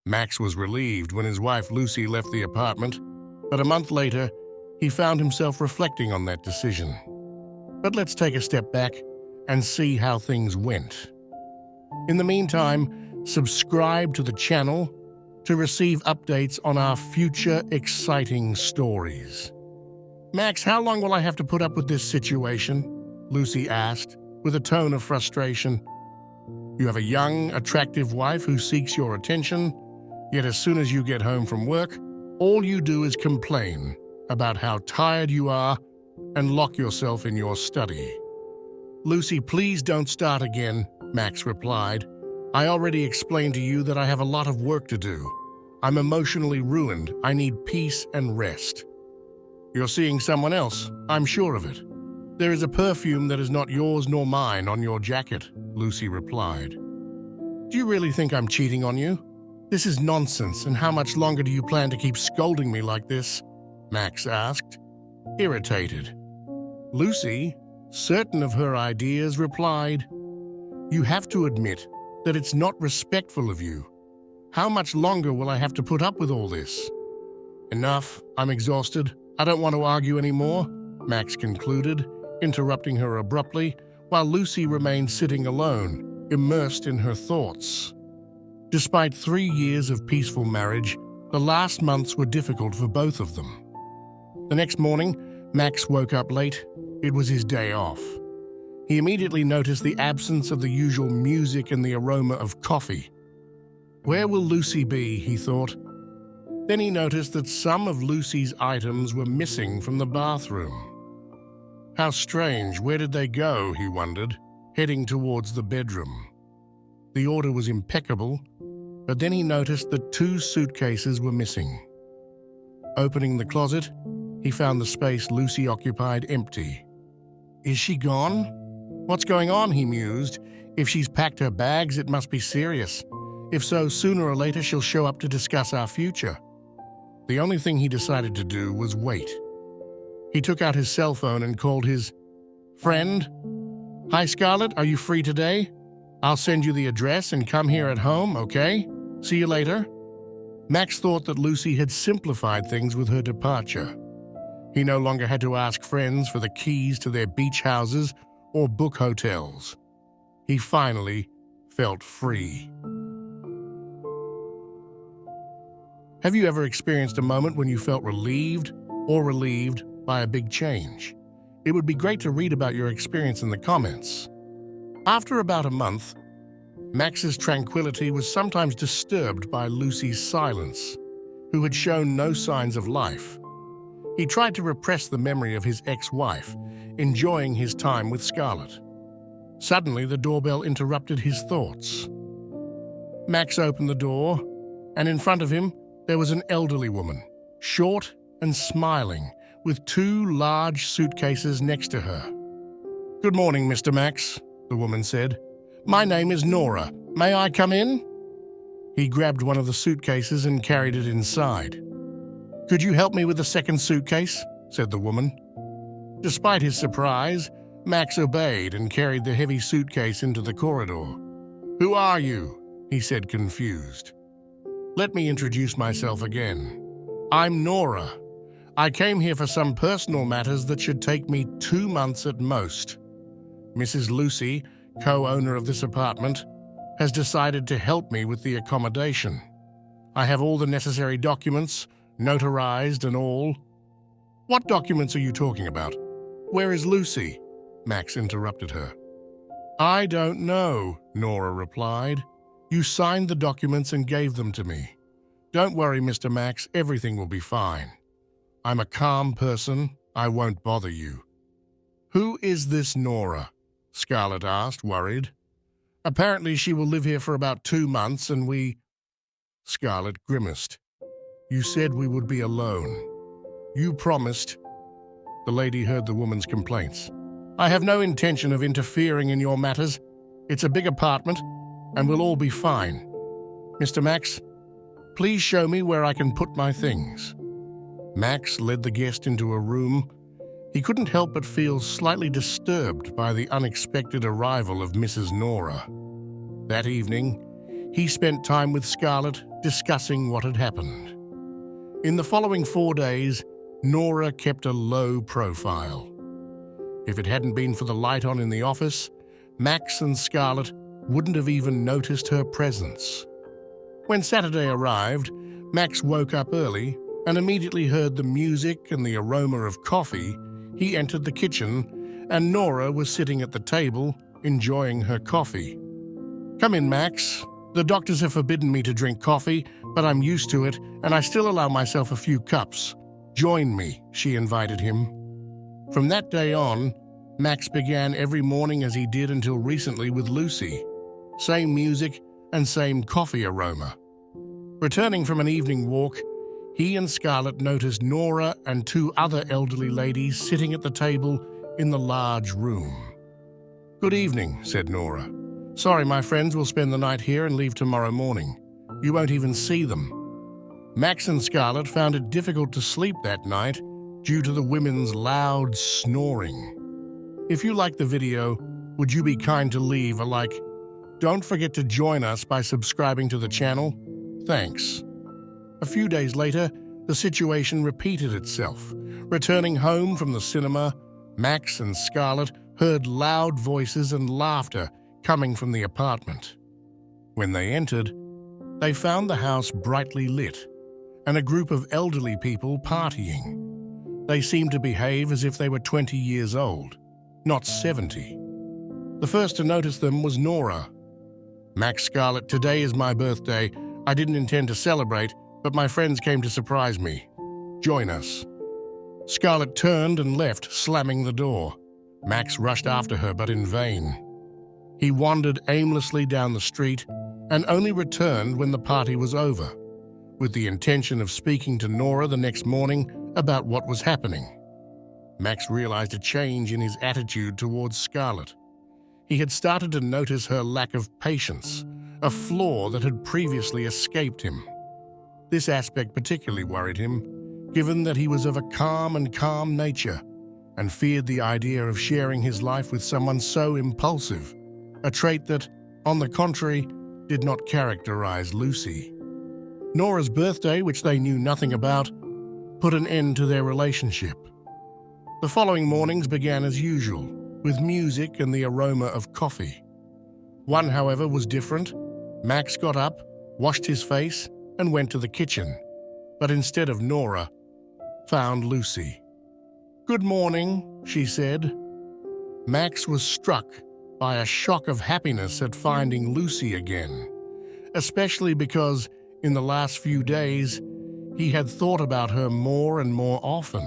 Max was relieved when his wife Lucy left the apartment, but a month later, he found himself reflecting on that decision. But let's take a step back and see how things went. In the meantime, subscribe to the channel to receive updates on our future exciting stories. "Max, how long will I have to put up with this situation?" Lucy asked, with a tone of frustration. "You have a young, attractive wife who seeks your attention, yet as soon as you get home from work, all you do is complain about how tired you are and lock yourself in your study." "Lucy, please don't start again," Max replied. "I already explained to you that I have a lot of work to do. I'm emotionally ruined. I need peace and rest." "You're seeing someone else, I'm sure of it. There is a perfume that is not yours nor mine on your jacket," Lucy replied. "Do you really think I'm cheating on you? This is nonsense, and how much longer do you plan to keep scolding me like this?" Max asked, irritated. Lucy, certain of her ideas, replied, "You have to admit that it's not respectful of you. How much longer will I have to put up with all this?" "Enough, I'm exhausted. I don't want to argue anymore," Max concluded, interrupting her abruptly, while Lucy remained sitting alone, immersed in her thoughts. Despite 3 years of peaceful marriage, the last months were difficult for both of them. The next morning, Max woke up late. It was his day off. He immediately noticed the absence of the usual music and the aroma of coffee. "Where will Lucy be?" he thought. Then he noticed that some of Lucy's items were missing from the bathroom. How strange, where did they go, he wondered, heading towards the bedroom. The order was impeccable, but then he noticed that 2 suitcases were missing. Opening the closet, he found the space Lucy occupied empty. "Is she gone? What's going on?" he mused. "If she's packed her bags, it must be serious. If so, sooner or later she'll show up to discuss our future." The only thing he decided to do was wait. He took out his cell phone and called his friend. "Hi, Scarlett, are you free today? I'll send you the address and come here at home, okay? See you later." Max thought that Lucy had simplified things with her departure. He no longer had to ask friends for the keys to their beach houses or book hotels. He finally felt free. Have you ever experienced a moment when you felt relieved or relieved by a big change? It would be great to read about your experience in the comments. After about a month, Max's tranquility was sometimes disturbed by Lucy's silence, who had shown no signs of life. He tried to repress the memory of his ex-wife, enjoying his time with Scarlett. Suddenly, the doorbell interrupted his thoughts. Max opened the door, and in front of him, there was an elderly woman, short and smiling, with 2 large suitcases next to her. "Good morning, Mr. Max," the woman said. "My name is Nora. May I come in?" He grabbed one of the suitcases and carried it inside. "Could you help me with the second suitcase?" said the woman. Despite his surprise, Max obeyed and carried the heavy suitcase into the corridor. "Who are you?" he said, confused. "Let me introduce myself again. I'm Nora. I came here for some personal matters that should take me 2 months at most. Mrs. Lucy, co-owner of this apartment, has decided to help me with the accommodation. I have all the necessary documents, notarized and all." "What documents are you talking about? Where is Lucy?" Max interrupted her. "I don't know," Nora replied. "You signed the documents and gave them to me. Don't worry, Mr. Max, everything will be fine. I'm a calm person. I won't bother you." "Who is this Nora?" Scarlett asked, worried. "Apparently she will live here for about 2 months and we—" Scarlett grimaced. "You said we would be alone. You promised." The lady heard the woman's complaints. "I have no intention of interfering in your matters. It's a big apartment, and we'll all be fine. Mr. Max, please show me where I can put my things." Max led the guest into a room. He couldn't help but feel slightly disturbed by the unexpected arrival of Mrs. Nora. That evening, he spent time with Scarlett discussing what had happened. In the following 4 days, Nora kept a low profile. If it hadn't been for the light on in the office, Max and Scarlett wouldn't have even noticed her presence. When Saturday arrived, Max woke up early and immediately heard the music and the aroma of coffee. He entered the kitchen, and Nora was sitting at the table, enjoying her coffee. "Come in, Max. The doctors have forbidden me to drink coffee, but I'm used to it, and I still allow myself a few cups. Join me," she invited him. From that day on, Max began every morning as he did until recently with Lucy. Same music and same coffee aroma. Returning from an evening walk, he and Scarlett noticed Nora and 2 other elderly ladies sitting at the table in the large room. "Good evening," said Nora. "Sorry, my friends will spend the night here and leave tomorrow morning. You won't even see them." Max and Scarlett found it difficult to sleep that night due to the women's loud snoring. If you liked the video, would you be kind to leave a like? Don't forget to join us by subscribing to the channel. Thanks. A few days later, the situation repeated itself. Returning home from the cinema, Max and Scarlett heard loud voices and laughter coming from the apartment. When they entered, they found the house brightly lit and a group of elderly people partying. They seemed to behave as if they were 20 years old, not 70. The first to notice them was Nora. "Max, Scarlett, today is my birthday. I didn't intend to celebrate, but my friends came to surprise me. Join us." Scarlett turned and left, slamming the door. Max rushed after her, but in vain. He wandered aimlessly down the street and only returned when the party was over, with the intention of speaking to Nora the next morning about what was happening. Max realized a change in his attitude towards Scarlett. He had started to notice her lack of patience, a flaw that had previously escaped him. This aspect particularly worried him, given that he was of a calm nature and feared the idea of sharing his life with someone so impulsive, a trait that, on the contrary, did not characterize Lucy. Nora's birthday, which they knew nothing about, put an end to their relationship. The following mornings began as usual, with music and the aroma of coffee. One, however, was different. Max got up, washed his face, and went to the kitchen, but instead of Nora, found Lucy. "Good morning," she said. Max was struck by a shock of happiness at finding Lucy again, especially because in the last few days he had thought about her more and more often.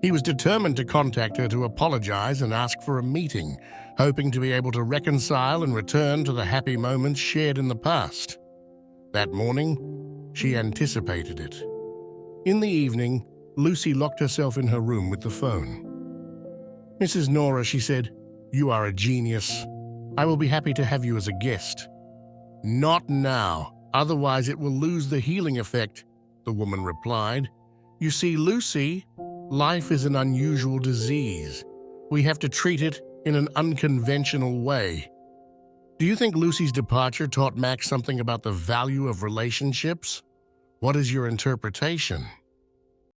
He was determined to contact her to apologize and ask for a meeting, hoping to be able to reconcile and return to the happy moments shared in the past. That morning, she anticipated it. In the evening, Lucy locked herself in her room with the phone. "Mrs. Nora," she said, "you are a genius. I will be happy to have you as a guest." "Not now, otherwise it will lose the healing effect," the woman replied. "You see, Lucy, life is an unusual disease. We have to treat it in an unconventional way." Do you think Lucy's departure taught Max something about the value of relationships? What is your interpretation?